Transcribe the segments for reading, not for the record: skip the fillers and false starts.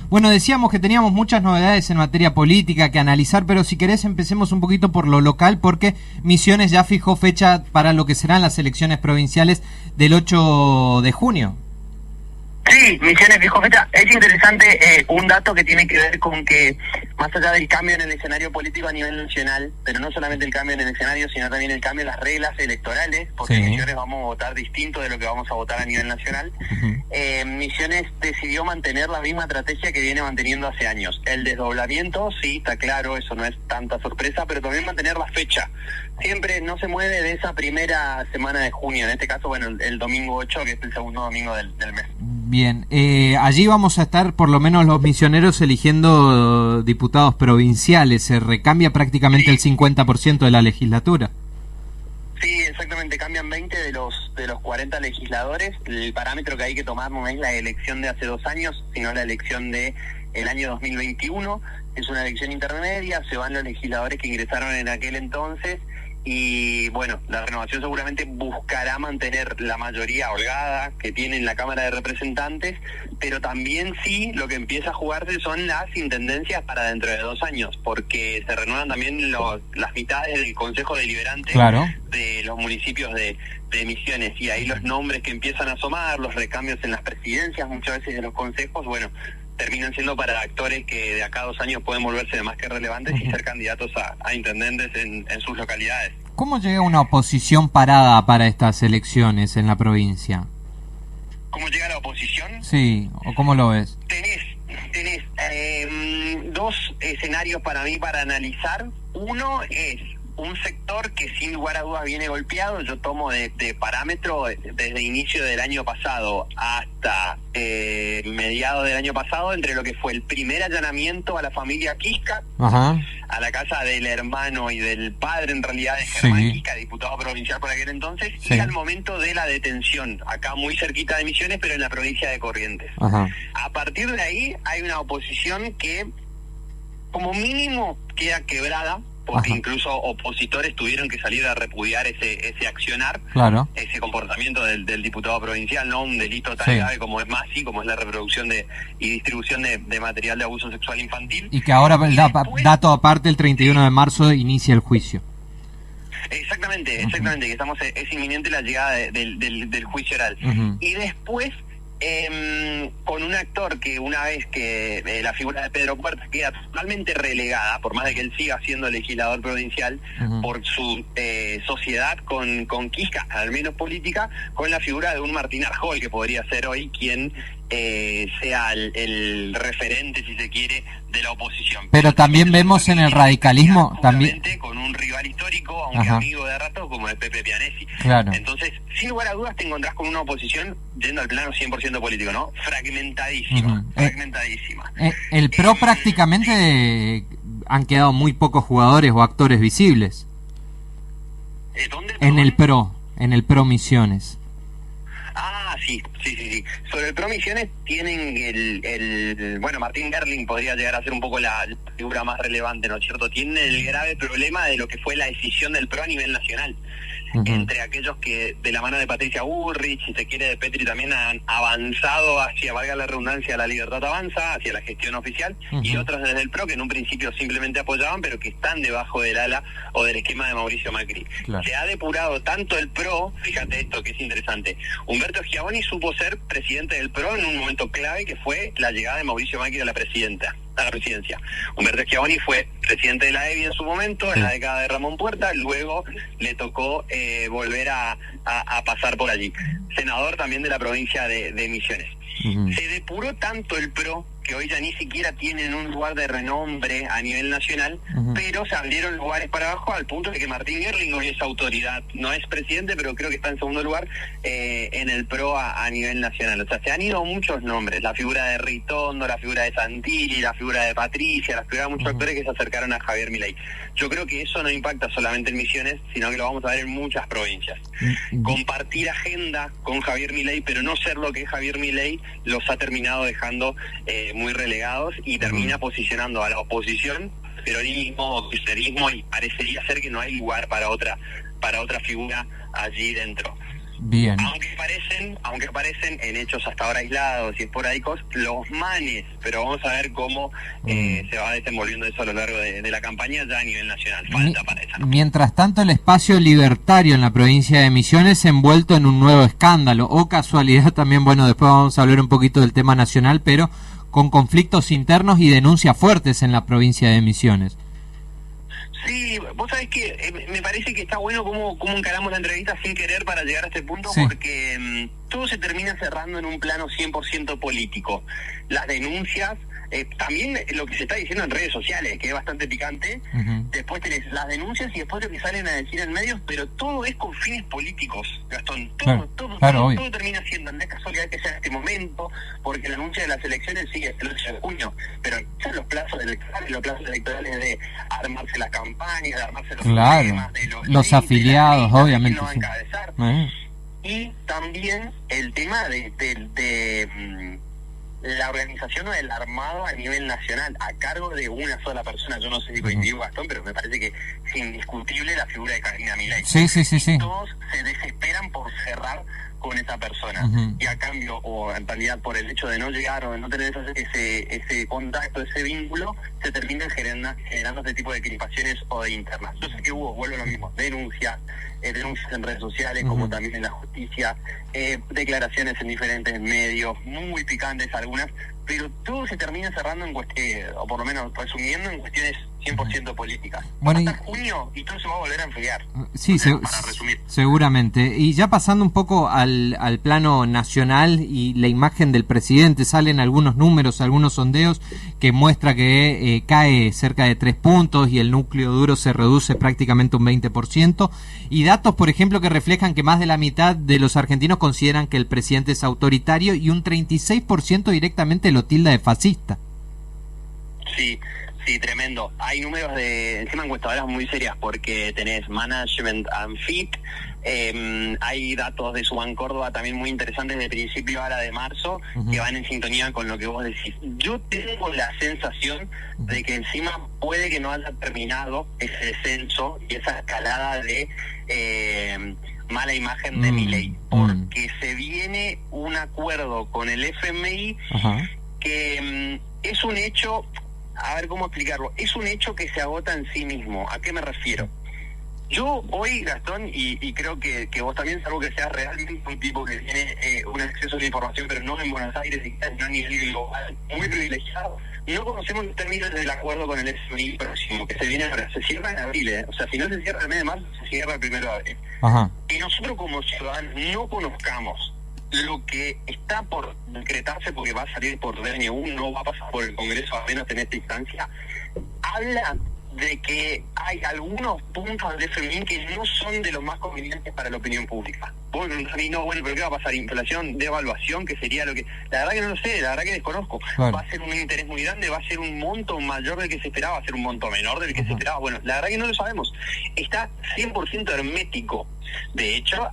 Bueno, decíamos que teníamos muchas novedades en materia política que analizar, pero si querés empecemos un poquito por lo local, porque Misiones ya fijó fecha para lo que serán las elecciones provinciales del 8 de junio. Sí, Misiones fijó fecha. Es interesante un dato que tiene que ver con que, más allá del cambio en el escenario político a nivel nacional, pero no solamente el cambio en el escenario, sino también el cambio en las reglas electorales, porque en Misiones vamos a votar distinto de lo que vamos a votar a nivel nacional. Misiones decidió mantener la misma estrategia que viene manteniendo hace años. El desdoblamiento, sí, está claro, eso no es tanta sorpresa, pero también mantener la fecha. Siempre no se mueve de esa primera semana de junio, en este caso, bueno, el domingo 8, que es el segundo domingo del mes. Bien, allí vamos a estar por lo menos los misioneros eligiendo diputados provinciales, se recambia prácticamente el 50% de la legislatura. Sí, exactamente, cambian 20 de los 40 legisladores. El parámetro que hay que tomar no es la elección de hace 2 años, sino la elección de el año 2021. Es una elección intermedia, se van los legisladores que ingresaron en aquel entonces. Y bueno, la renovación seguramente buscará mantener la mayoría holgada que tiene en la Cámara de Representantes, pero también sí lo que empieza a jugarse son las intendencias para dentro de 2 años, porque se renuevan también las mitades del Consejo Deliberante de los municipios de Misiones, y ahí los nombres que empiezan a asomar, los recambios en las presidencias muchas veces de los consejos, bueno, terminan siendo para actores que de acá a 2 años pueden volverse más que relevantes y ser candidatos a intendentes en sus localidades. ¿Cómo llega una oposición parada para estas elecciones en la provincia? ¿Cómo llega la oposición? Sí, ¿o cómo lo ves? Tenés 2 escenarios para mí para analizar. Uno es un sector que sin lugar a dudas viene golpeado. Yo tomo de parámetro desde inicio del año pasado hasta mediados del año pasado, entre lo que fue el primer allanamiento a la familia Quisca, a la casa del hermano y del padre en realidad de Germán Quisca, diputado provincial por aquel entonces, y al momento de la detención, acá muy cerquita de Misiones, pero en la provincia de Corrientes. A partir de ahí hay una oposición que como mínimo queda quebrada, porque incluso opositores tuvieron que salir a repudiar ese accionar, ese comportamiento del diputado provincial, no un delito tan grave como es Masi, como es la reproducción y distribución de material de abuso sexual infantil. Y que ahora, dato aparte, el 31 de marzo inicia el juicio. Exactamente, que es inminente la llegada del juicio oral. Y después, con un actor que una vez que la figura de Pedro Puerta queda totalmente relegada, por más de que él siga siendo legislador provincial, por su sociedad con Quisca, al menos política, con la figura de un Martín Arjol, que podría ser hoy quien sea el referente, si se quiere, de la oposición. Pero también vemos en el radicalismo también con un rival histórico, aunque amigo de rato, como es Pepe Pianesi. Entonces, sin lugar a dudas, te encontrás con una oposición yendo al plano 100% político, ¿no? Fragmentadísima. El PRO prácticamente han quedado muy pocos jugadores o actores visibles. ¿Dónde? En el PRO Misiones. Sí. Sobre el PRO Misiones tienen bueno, Martín Gerling podría llegar a ser un poco la figura más relevante, ¿no es cierto? Tiene el grave problema de lo que fue la decisión del PRO a nivel nacional. Entre aquellos que de la mano de Patricia Bullrich, si se quiere de Petri, también han avanzado hacia, valga la redundancia, la libertad avanza, hacia la gestión oficial, y otros desde el PRO que en un principio simplemente apoyaban, pero que están debajo del ala o del esquema de Mauricio Macri. Se ha depurado tanto el PRO, fíjate esto que es interesante, Humberto Schiavoni supo ser presidente del PRO en un momento clave que fue la llegada de Mauricio Macri a la presidencia. Humberto Schiavoni fue presidente de la EBI en su momento, en la década de Ramón Puerta, luego le tocó volver a pasar por allí. Senador también de la provincia de Misiones. Se depuró tanto el PRO que hoy ya ni siquiera tienen un lugar de renombre a nivel nacional, pero se abrieron lugares para abajo al punto de que Martín Gerling hoy es autoridad, no es presidente, pero creo que está en segundo lugar en el PRO a nivel nacional. O sea, se han ido muchos nombres, la figura de Ritondo, la figura de Santilli, la figura de Patricia, la figura de muchos actores que se acercaron a Javier Milei. Yo creo que eso no impacta solamente en Misiones, sino que lo vamos a ver en muchas provincias. Compartir agenda con Javier Milei, pero no ser lo que es Javier Milei, los ha terminado dejando muy relegados y termina posicionando a la oposición, peronismo o kirchnerismo, y parecería ser que no hay lugar para otra figura allí dentro. Bien. Aunque aparecen en hechos hasta ahora aislados y esporádicos, los manes, pero vamos a ver cómo se va desenvolviendo eso a lo largo de la campaña ya a nivel nacional. Falta para esa, ¿no? Mientras tanto, el espacio libertario en la provincia de Misiones envuelto en un nuevo escándalo, o casualidad también, bueno, después vamos a hablar un poquito del tema nacional, pero con conflictos internos y denuncias fuertes en la provincia de Misiones. Sí, vos sabés que me parece que está bueno cómo encaramos la entrevista sin querer para llegar a este punto, sí, porque todo se termina cerrando en un plano 100% político. Las denuncias, también lo que se está diciendo en redes sociales, que es bastante picante, después tenés las denuncias y después lo que salen a decir en medios, pero todo es con fines políticos, Gastón. Todo termina siendo, no es casualidad que sea en este momento, porque el anuncio de las elecciones sigue el 8 de junio, pero son los plazos electorales de armarse las campañas, de armarse los temas, de los afiliados, obviamente. No encabezar. Y también el tema de la organización o del armado a nivel nacional, a cargo de una sola persona. Yo no sé si coincido, Gastón, pero me parece que es indiscutible la figura de Carolina Milei. Sí. Todos se desesperan por cerrar con esa persona, y a cambio, o en realidad por el hecho de no llegar o de no tener ese contacto, ese vínculo, se terminan generando este tipo de crispaciones o de internas. Yo sé que vuelvo a lo mismo, denuncias en redes sociales, como también en la justicia, declaraciones en diferentes medios, muy picantes algunas, pero todo se termina cerrando en cuestiones, o por lo menos resumiendo, en cuestiones 100% políticas. Bueno, hasta junio y todo se va a volver a enfriar. Sí, para resumir. Seguramente. Y ya pasando un poco al plano nacional y la imagen del presidente, salen algunos números, algunos sondeos que muestra que cae cerca de 3 puntos y el núcleo duro se reduce prácticamente un 20%. Y datos, por ejemplo, que reflejan que más de la mitad de los argentinos consideran que el presidente es autoritario y un 36% directamente lo tilda de fascista. Sí, tremendo. Hay números encima encuestadoras muy serias, porque tenés Management and Fit, hay datos de Suban Córdoba también muy interesantes de principio a la de marzo, que van en sintonía con lo que vos decís. Yo tengo la sensación de que encima puede que no haya terminado ese descenso y esa escalada de mala imagen de Milei, porque se viene un acuerdo con el FMI que es un hecho. A ver cómo explicarlo. Es un hecho que se agota en sí mismo. ¿A qué me refiero? Yo hoy, Gastón, y creo que vos también, salvo que seas realmente un tipo que tiene un acceso a la información, pero no en Buenos Aires y no a nivel global, muy privilegiado, no conocemos los términos del acuerdo con el FMI próximo, que se viene ahora. Se cierra en abril, O sea, si no se cierra el mes de marzo, se cierra el 1 de abril. Y nosotros como ciudadanos no conozcamos lo que está por decretarse, porque va a salir por DNU, no va a pasar por el Congreso a menos en esta instancia, habla de que hay algunos puntos del FMI que no son de los más convenientes para la opinión pública. Vos me preguntás a mí, pero ¿qué va a pasar? ¿Inflación, devaluación? ¿Qué sería lo que...? La verdad que no lo sé, la verdad que desconozco. ¿Va a ser un interés muy grande? ¿Va a ser un monto mayor del que se esperaba? ¿Va a ser un monto menor del que se esperaba? Bueno, la verdad que no lo sabemos. Está 100% hermético. De hecho,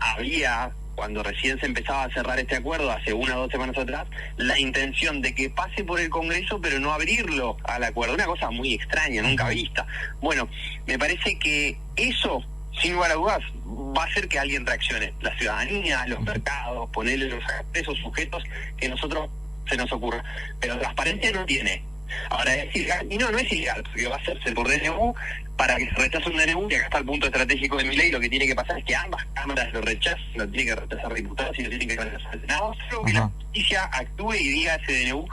cuando recién se empezaba a cerrar este acuerdo, hace 1 o 2 semanas atrás, la intención de que pase por el Congreso, pero no abrirlo al acuerdo. Una cosa muy extraña, nunca vista. Bueno, me parece que eso, sin lugar a dudas, va a hacer que alguien reaccione. La ciudadanía, los mercados, ponerle esos sujetos que nosotros se nos ocurra. Pero transparencia no tiene. Ahora es ilegal, y no es ilegal, porque va a hacerse por DNU. Para que se rechace un DNU, y acá está el punto estratégico de Milei, lo que tiene que pasar es que ambas cámaras lo rechacen, lo tiene que rechazar diputados y lo tiene que rechazar el Senado, solo que la justicia actúe y diga ese DNU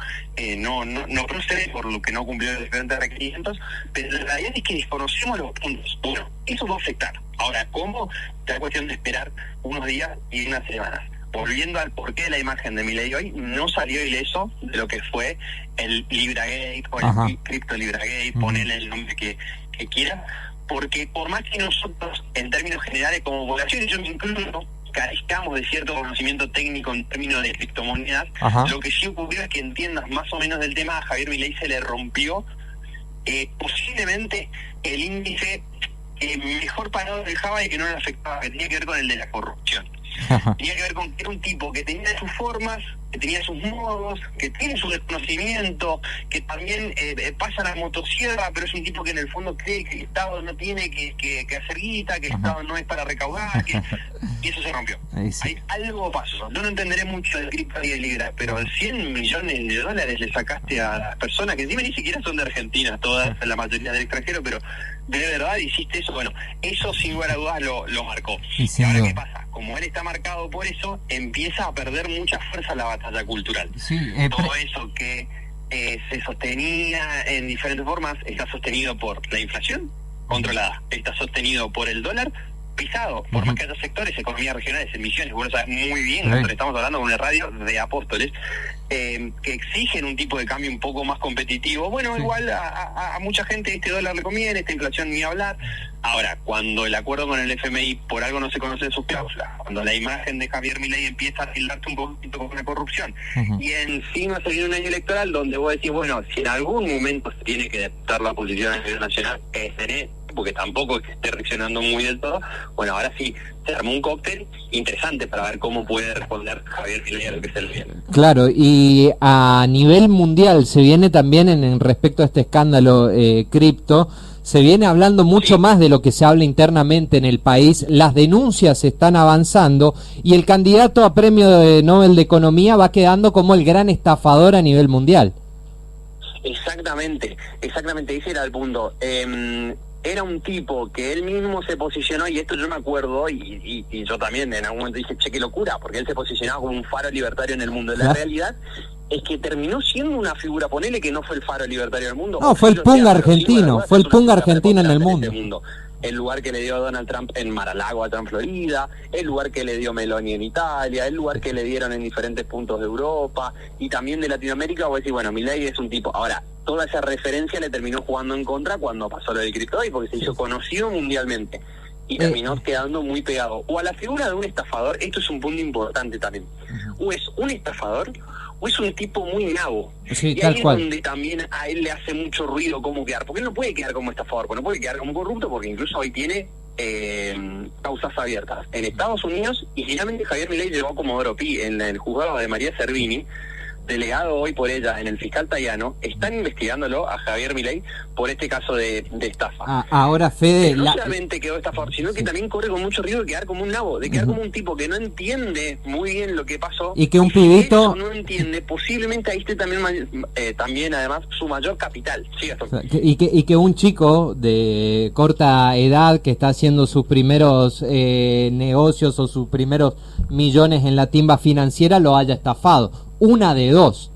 no procede por lo que no cumplió los diferentes requerimientos, pero la realidad es que desconocemos los puntos. Bueno, eso va a afectar. Ahora, ¿cómo? Es cuestión de esperar unos días y unas semanas. Volviendo al porqué de la imagen de Milei hoy, no salió ileso de lo que fue el Libragate o el Crypto Libragate, ponele el nombre que quiera, porque por más que nosotros, en términos generales, como población, yo me incluyo, carezcamos de cierto conocimiento técnico en términos de criptomonedas, lo que sí ocurrió es que entiendas más o menos del tema, a Javier Milei se le rompió posiblemente el índice mejor parado dejaba y que no le afectaba, que tenía que ver con el de la corrupción. Tenía que ver con que era un tipo que tenía sus formas, que tenía sus modos, que tiene su desconocimiento, que también pasa la motosierra, pero es un tipo que en el fondo cree que el Estado no tiene que hacer guita, que el Estado no es para recaudar, y eso se rompió. Sí. Algo pasó. Yo no entenderé mucho de cripto y de Libra, pero 100 millones de dólares le sacaste a las personas que encima ni siquiera son de Argentina, todas, la mayoría del extranjero, pero de verdad hiciste eso. Bueno, eso sin lugar a dudas lo marcó. Y ahora, ¿qué pasa? Como él está marcado por eso, empieza a perder mucha fuerza la batalla cultural. Sí, todo eso que se sostenía en diferentes formas está sostenido por la inflación controlada, está sostenido por el dólar pisado, por más que haya sectores, economías regionales, en Misiones, vos lo sabes muy bien, nosotros estamos hablando con una radio de Apóstoles, que exigen un tipo de cambio un poco más competitivo. Bueno, igual a mucha gente este dólar le conviene, esta inflación ni hablar. Ahora, cuando el acuerdo con el FMI por algo no se conocen sus cláusulas, cuando la imagen de Javier Milei empieza a tildarse un poquito con la corrupción, y encima se viene un año electoral donde vos decís, bueno, si en algún momento se tiene que adaptar la posición a nivel nacional, es en este, porque tampoco es que esté reaccionando muy del todo, bueno, ahora sí, se armó un cóctel interesante para ver cómo puede responder Javier Milei a lo que se le viene. Claro, y a nivel mundial se viene también en respecto a este escándalo cripto, se viene hablando mucho más de lo que se habla internamente en el país, las denuncias están avanzando y el candidato a premio de Nobel de Economía va quedando como el gran estafador a nivel mundial. Exactamente, ese era el punto. Era un tipo que él mismo se posicionó, y esto yo me acuerdo, y yo también en algún momento dije, che, qué locura, porque él se posicionaba como un faro libertario en el mundo. La realidad es que terminó siendo una figura, ponele que no fue el faro libertario del mundo. No, fue el Punga argentino, fue el Punga argentino en el mundo. El lugar que le dio Donald Trump en Mar-a-Lago, allá en Florida, el lugar que le dio Meloni en Italia, el lugar que le dieron en diferentes puntos de Europa y también de Latinoamérica. Voy a decir, bueno, Milei es un tipo. Ahora, toda esa referencia le terminó jugando en contra cuando pasó lo del criptoy, porque se hizo conocido mundialmente y terminó quedando muy pegado. O a la figura de un estafador, esto es un punto importante también. O es un estafador o es un tipo muy nabo. Sí, y ahí es donde también a él le hace mucho ruido cómo quedar, porque él no puede quedar como estafador, porque no puede quedar como corrupto, porque incluso hoy tiene causas abiertas en Estados Unidos, y finalmente Javier Milei llevó a Comodoro Pi en el juzgado de María Servini, delegado hoy por ella en el fiscal Tayano. Están investigándolo a Javier Milei por este caso de estafa. Ahora, Fede... No solamente quedó estafador, sino que también corre con mucho riesgo de quedar como un nabo, de quedar como un tipo que no entiende muy bien lo que pasó. Y que un pibito... Si no entiende, posiblemente ahí esté también además su mayor capital. Sí, y que un chico de corta edad que está haciendo sus primeros negocios o sus primeros millones en la timba financiera lo haya estafado. Una de dos.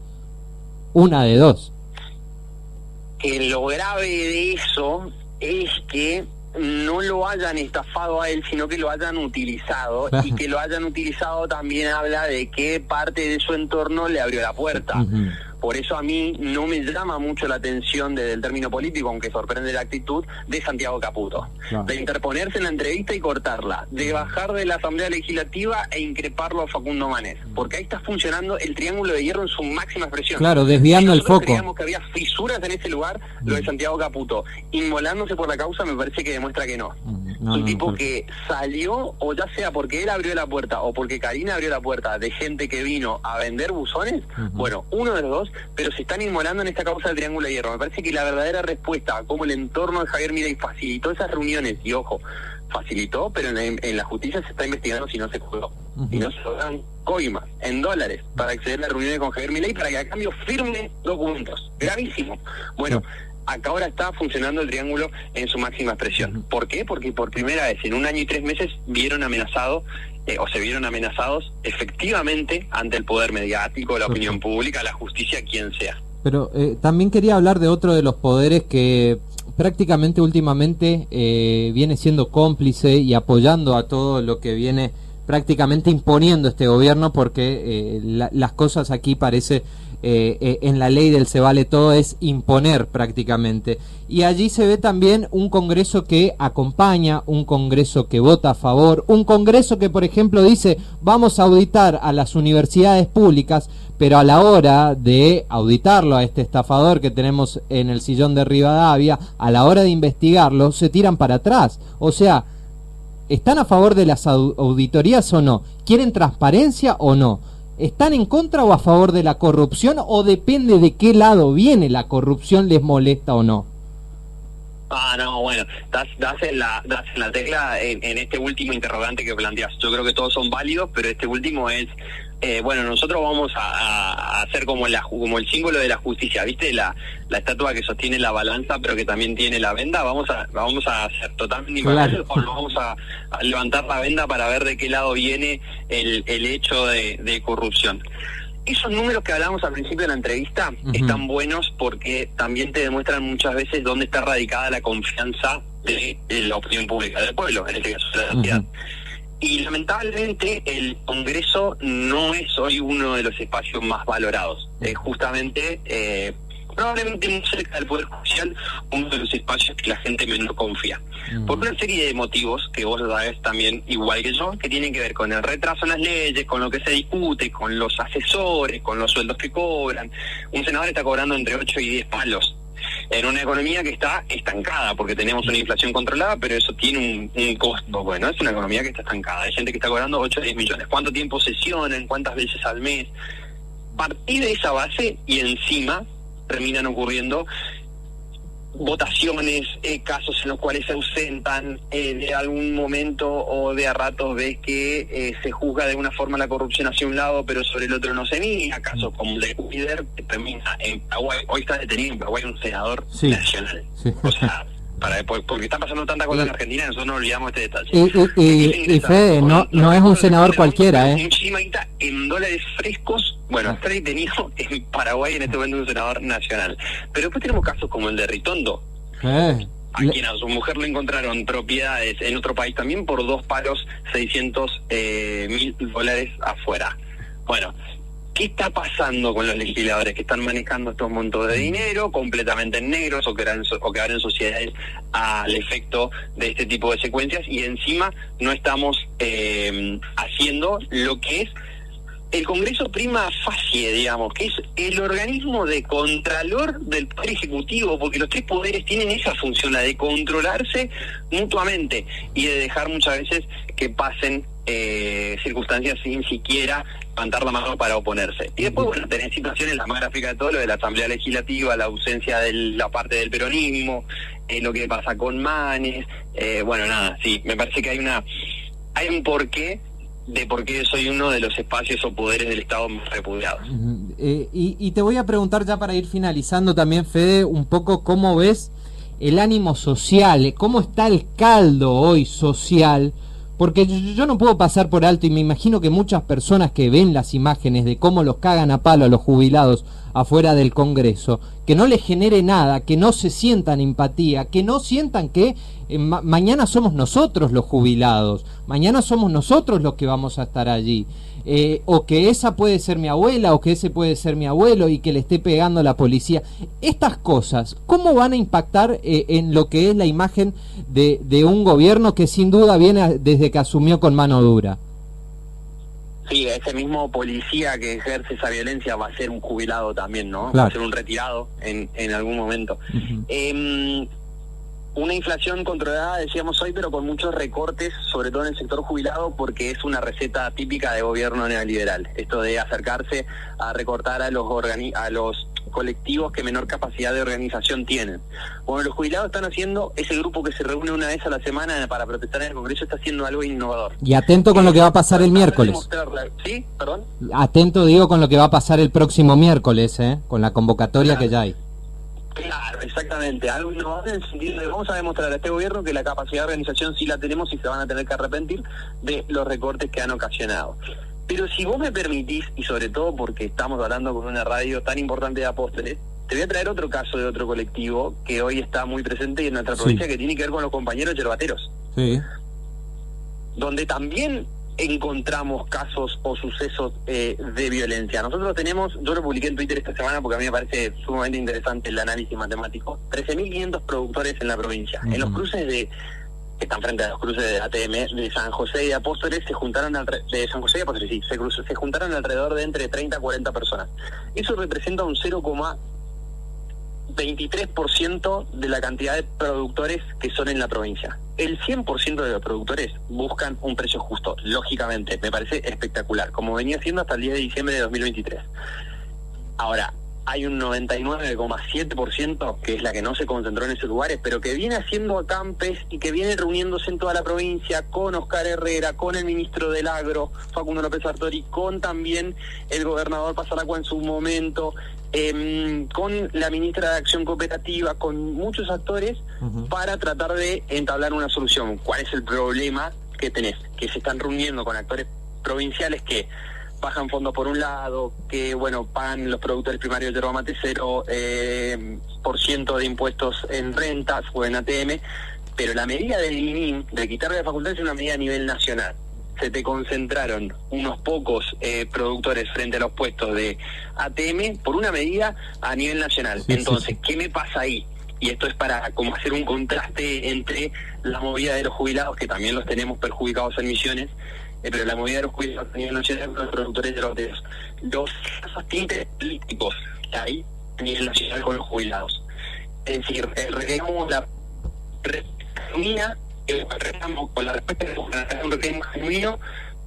Que lo grave de eso es que no lo hayan estafado a él, sino que lo hayan utilizado, y que lo hayan utilizado también habla de que parte de su entorno le abrió la puerta. Por eso a mí no me llama mucho la atención desde el término político, aunque sorprende la actitud de Santiago Caputo, de interponerse en la entrevista y cortarla, de bajar de la Asamblea Legislativa e increparlo a Facundo Manes, porque ahí está funcionando el triángulo de hierro en su máxima expresión. Claro, desviando el foco. Creíamos que había fisuras en ese lugar, lo de Santiago Caputo, inmolándose por la causa, me parece que demuestra que no. Un tipo que salió, o ya sea porque él abrió la puerta o porque Karina abrió la puerta, de gente que vino a vender buzones, bueno, uno de los dos, pero se están inmolando en esta causa del Triángulo de Hierro. Me parece que la verdadera respuesta a cómo el entorno de Javier Milei facilitó esas reuniones, y ojo, facilitó, pero en la justicia se está investigando si no se jugó, y no se dan coimas en dólares para acceder a las reuniones con Javier Milei para que a cambio firme documentos. Gravísimo. Bueno, acá ahora está funcionando el triángulo en su máxima expresión. ¿Por qué? Porque por primera vez en 1 año y 3 meses vieron amenazado se vieron amenazados efectivamente ante el poder mediático, la opinión pública, la justicia, quien sea. Pero también quería hablar de otro de los poderes que prácticamente últimamente viene siendo cómplice y apoyando a todo lo que viene prácticamente imponiendo este gobierno, porque las cosas aquí parece en la ley del se vale todo es imponer prácticamente, y allí se ve también un Congreso que acompaña, un Congreso que vota a favor, un Congreso que por ejemplo dice vamos a auditar a las universidades públicas, pero a la hora de auditarlo a este estafador que tenemos en el sillón de Rivadavia, a la hora de investigarlo se tiran para atrás. O sea, ¿Están a favor de las auditorías o no? ¿Quieren transparencia o no? ¿Están en contra o a favor de la corrupción o depende de qué lado viene la corrupción, les molesta o no? No, bueno, das en la tecla en este último interrogante que planteas. Yo creo que todos son válidos, pero este último es, bueno, nosotros vamos a hacer como el símbolo de la justicia, ¿viste? La estatua que sostiene la balanza, pero que también tiene la venda. Vamos a hacer totalmente claro. o vamos a levantar la venda para ver de qué lado viene el hecho de corrupción. Esos números que hablamos al principio de la entrevista están buenos porque también te demuestran muchas veces dónde está radicada la confianza de la opinión pública, del pueblo, en este caso de la sociedad. Y lamentablemente el Congreso no es hoy uno de los espacios más valorados. Es justamente, probablemente muy cerca del Poder Judicial, uno de los espacios que la gente menos confía. Por una serie de motivos que vos lo sabés también igual que yo, que tienen que ver con el retraso en las leyes, con lo que se discute, con los asesores, con los sueldos que cobran. Un senador está cobrando entre 8 y 10 palos en una economía que está estancada, porque tenemos una inflación controlada, pero eso tiene un costo. Bueno, es una economía que está estancada. Hay gente que está cobrando 8 o 10 millones. ¿Cuánto tiempo sesionan? ¿Cuántas veces al mes? Partir de esa base y encima terminan ocurriendo votaciones, casos en los cuales se ausentan, de algún momento o de a ratos ves que se juzga de una forma la corrupción hacia un lado, pero sobre el otro no se mira. Casos como el de Cuider, que termina en Paraguay. Hoy está detenido en Paraguay un senador nacional. Sí. O sea, porque está pasando tanta cosa en Argentina, nosotros no olvidamos este detalle. Y Fede, no es un senador cualquiera, Muchísima guita en dólares frescos. Bueno, está detenido en Paraguay en este momento un senador nacional. Pero después tenemos casos como el de Ritondo, a quien a su mujer le encontraron propiedades en otro país también por 2 palos, $600,000 afuera. Bueno, ¿qué está pasando con los legisladores que están manejando estos montos de dinero completamente en negros o que abren sociedades al efecto de este tipo de secuencias? Y encima no estamos haciendo lo que es el Congreso prima facie, digamos, que es el organismo de contralor del Poder Ejecutivo, porque los 3 poderes tienen esa función, la de controlarse mutuamente y de dejar muchas veces que pasen circunstancias sin siquiera levantar la mano para oponerse. Y después, bueno, tenés situaciones, la más gráfica de todo, lo de la Asamblea Legislativa, la ausencia de la parte del peronismo, lo que pasa con Manes, bueno, nada, sí, me parece que hay un porqué de por qué soy uno de los espacios o poderes del Estado más repudiados. Y te voy a preguntar ya para ir finalizando también, Fede, un poco cómo ves el ánimo social, cómo está el caldo hoy social, porque yo no puedo pasar por alto y me imagino que muchas personas que ven las imágenes de cómo los cagan a palo a los jubilados afuera del Congreso, que no les genere nada, que no se sientan empatía, que no sientan que mañana somos nosotros los jubilados, mañana somos nosotros los que vamos a estar allí, o que esa puede ser mi abuela o que ese puede ser mi abuelo y que le esté pegando la policía. Estas cosas, ¿cómo van a impactar en lo que es la imagen de un gobierno que sin duda viene desde que asumió con mano dura? Sí, ese mismo policía que ejerce esa violencia va a ser un jubilado también, ¿no? Claro. Va a ser un retirado en algún momento. Una inflación controlada, decíamos hoy, pero con muchos recortes, sobre todo en el sector jubilado, porque es una receta típica de gobierno neoliberal. Esto de acercarse a recortar a los colectivos que menor capacidad de organización tienen. Bueno, los jubilados están haciendo, ese grupo que se reúne una vez a la semana para protestar en el Congreso está haciendo algo innovador. Y atento con lo que va a pasar el miércoles. ¿Sí? ¿Perdón? Atento, digo, con lo que va a pasar el próximo miércoles, con la convocatoria que ya hay. Claro, exactamente. Algo innovador en el sentido de vamos a demostrar a este gobierno que la capacidad de organización sí la tenemos y se van a tener que arrepentir de los recortes que han ocasionado. Pero si vos me permitís, y sobre todo porque estamos hablando con una radio tan importante de Apóstoles, te voy a traer otro caso de otro colectivo que hoy está muy presente en nuestra provincia, que tiene que ver con los compañeros yerbateros. Sí. Donde también encontramos casos o sucesos de violencia. Nosotros tenemos, yo lo publiqué en Twitter esta semana porque a mí me parece sumamente interesante el análisis matemático, 13.500 productores en la provincia. En los cruces que están frente a los cruces de ATM de San José y de Apóstoles se juntaron se juntaron alrededor de entre 30 a 40 personas. Eso representa un 0,2 23% de la cantidad de productores que son en la provincia. El 100% de los productores buscan un precio justo, lógicamente, me parece espectacular, como venía siendo hasta el 10 de diciembre de 2023. Ahora, hay un 99,7% que es la que no se concentró en esos lugares, pero que viene haciendo acampes y que viene reuniéndose en toda la provincia con Oscar Herrera, con el ministro del Agro, Facundo López Sartori, con también el gobernador Pasaracua en su momento, con la ministra de Acción Cooperativa, con muchos actores, para tratar de entablar una solución. ¿Cuál es el problema que tenés? Que se están reuniendo con actores provinciales que bajan fondos por un lado, que bueno, pagan los productores primarios de yerba mate 0% de impuestos en rentas o en ATM, pero la medida del INIM, de quitarle la facultad, es una medida a nivel nacional. Se te concentraron unos pocos productores frente a los puestos de ATM por una medida a nivel nacional. Sí, entonces, ¿qué me pasa ahí? Y esto es para como hacer un contraste entre la movida de los jubilados, que también los tenemos perjudicados en Misiones, pero la movida de los jubilados a nivel nacional con los productores de los tintes políticos que hay a nivel nacional con los jubilados. Es decir, reclamamos la genuina, reclamamos con la respuesta de un reclamo genuino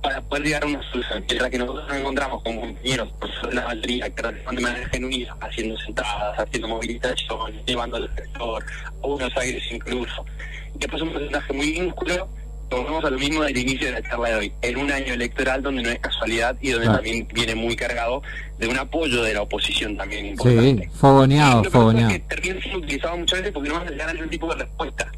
para poder llegar a una solución. Mientras que nosotros nos encontramos con compañeros, profesores de la mayoría, que responden de manera genuina, haciendo sentadas, haciendo movilizaciones, llevando al sector, a Buenos Aires incluso. Y después un porcentaje muy minúsculo. Volvemos a lo mismo del inicio de la charla de hoy, en un año electoral donde no es casualidad y donde también viene muy cargado de un apoyo de la oposición también importante. Sí, fogoneado. Que termina siendo utilizado muchas veces porque no van a llegar a ese tipo de respuesta.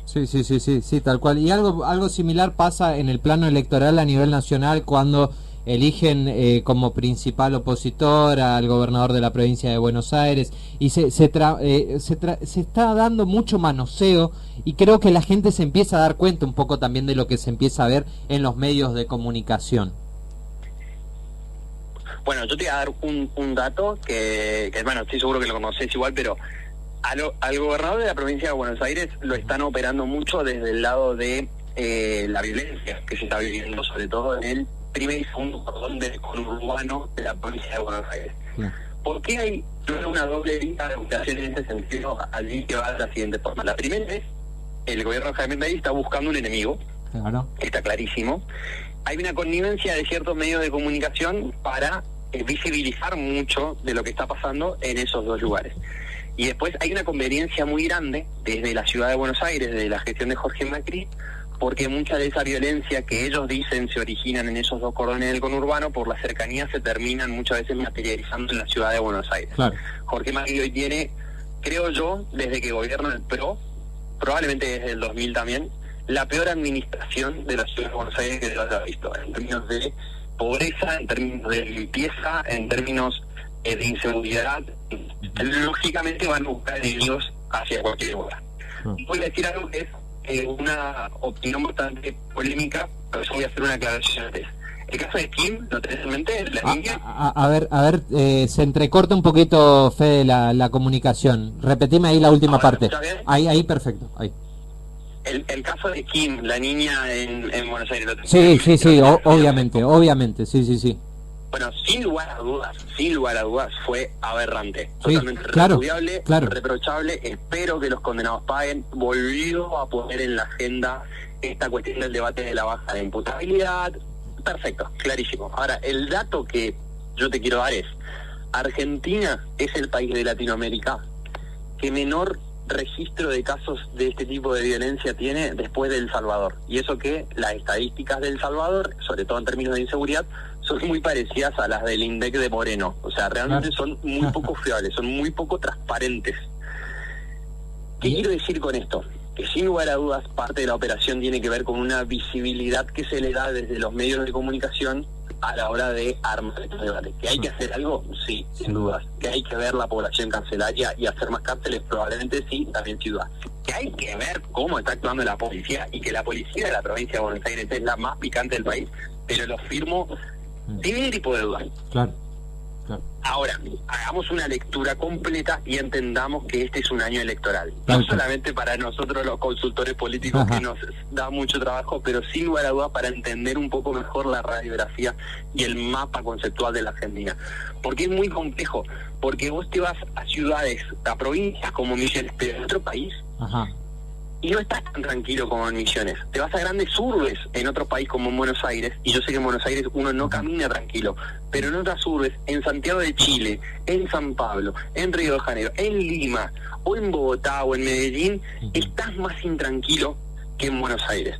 Sí, tal cual. Y algo similar pasa en el plano electoral a nivel nacional cuando eligen como principal opositor al gobernador de la provincia de Buenos Aires y se está dando mucho manoseo, y creo que la gente se empieza a dar cuenta un poco también de lo que se empieza a ver en los medios de comunicación. Bueno, yo te voy a dar un dato que bueno, estoy seguro que lo conoces igual, pero al gobernador de la provincia de Buenos Aires lo están operando mucho desde el lado de la violencia que se está viviendo, sobre todo en el primer y segundo cordón del conurbano de la provincia de Buenos Aires. ¿Por qué hay una doble línea de operación en ese sentido? Allí que va de la siguiente forma. La primera es, el gobierno de Jaime Milei está buscando un enemigo, está clarísimo. Hay una connivencia de ciertos medios de comunicación para visibilizar mucho de lo que está pasando en esos dos lugares. Y después hay una conveniencia muy grande desde la ciudad de Buenos Aires, desde la gestión de Jorge Macri, porque mucha de esa violencia que ellos dicen se originan en esos dos cordones del conurbano, por la cercanía se terminan muchas veces materializando en la ciudad de Buenos Aires. Claro. Jorge Macri hoy tiene, creo yo, desde que gobierna el PRO, probablemente desde el 2000 también, la peor administración de la ciudad de Buenos Aires que se haya visto, en términos de pobreza, en términos de limpieza, en términos de inseguridad. Lógicamente van a buscar enemigos hacia cualquier lugar. Voy a decir algo que es una opinión bastante polémica, pero yo voy a hacer una aclaración antes. El caso de Kim, ¿lo tenés en mente? La niña. A ver, se entrecorta un poquito, Fede, la comunicación. Repetime ahí la última parte. Ahí, perfecto. Ahí. El caso de Kim, la niña en Buenos Aires. Sí, obviamente, sí. Bueno, sin lugar a dudas fue aberrante, totalmente repudiable, reprochable. Espero que los condenados paguen. Volvió a poner en la agenda esta cuestión del debate de la baja de imputabilidad. Perfecto, clarísimo. Ahora, el dato que yo te quiero dar es: Argentina es el país de Latinoamérica que menor registro de casos de este tipo de violencia tiene después de El Salvador. Y eso que las estadísticas de El Salvador, sobre todo en términos de inseguridad, son muy parecidas a las del INDEC de Moreno. O sea, realmente son muy poco fiables, son muy poco transparentes. ¿Qué quiero decir con esto? Que sin lugar a dudas parte de la operación tiene que ver con una visibilidad que se le da desde los medios de comunicación a la hora de armar estos debates. ¿Que hay que hacer algo? Sí, sin dudas. ¿Que hay que ver la población carcelaria y hacer más cárceles? Probablemente sí, también sin duda. ¿Que hay que ver cómo está actuando la policía y que la policía de la provincia de Buenos Aires es la más picante del país? Pero lo firmo sin ningún tipo de duda. Claro. Claro. Ahora, hagamos una lectura completa y entendamos que este es un año electoral. Claro. No solamente para nosotros los consultores políticos, Ajá. que nos da mucho trabajo, pero sin lugar a dudas para entender un poco mejor la radiografía y el mapa conceptual de la Argentina. Porque es muy complejo, porque vos te vas a ciudades, a provincias como Misiones, pero en otro país, Ajá. y no estás tan tranquilo como en Misiones. Te vas a grandes urbes en otro país como en Buenos Aires, y yo sé que en Buenos Aires uno no camina tranquilo, pero en otras urbes, en Santiago de Chile, en San Pablo, en Río de Janeiro, en Lima, o en Bogotá, o en Medellín, estás más intranquilo que en Buenos Aires.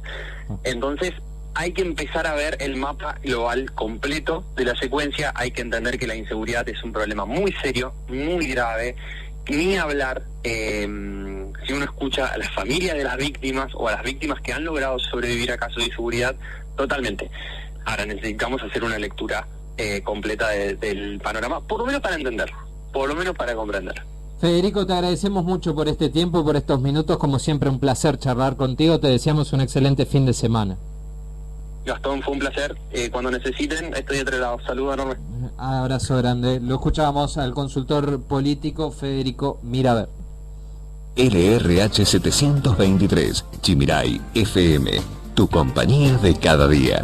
Entonces, hay que empezar a ver el mapa global completo de la secuencia. Hay que entender que la inseguridad es un problema muy serio, muy grave. Ni hablar, si uno escucha a las familias de las víctimas o a las víctimas que han logrado sobrevivir a casos de inseguridad, totalmente. Ahora necesitamos hacer una lectura completa del panorama, por lo menos para entenderlo, por lo menos para comprender. Federico, te agradecemos mucho por este tiempo, por estos minutos. Como siempre, un placer charlar contigo. Te deseamos un excelente fin de semana. Gastón, fue un placer. Cuando necesiten, estoy de otro lado. Saludos enorme. Abrazo grande. Lo escuchábamos al consultor político Federico Miraver. LRH 723, Chimirai FM, tu compañía de cada día.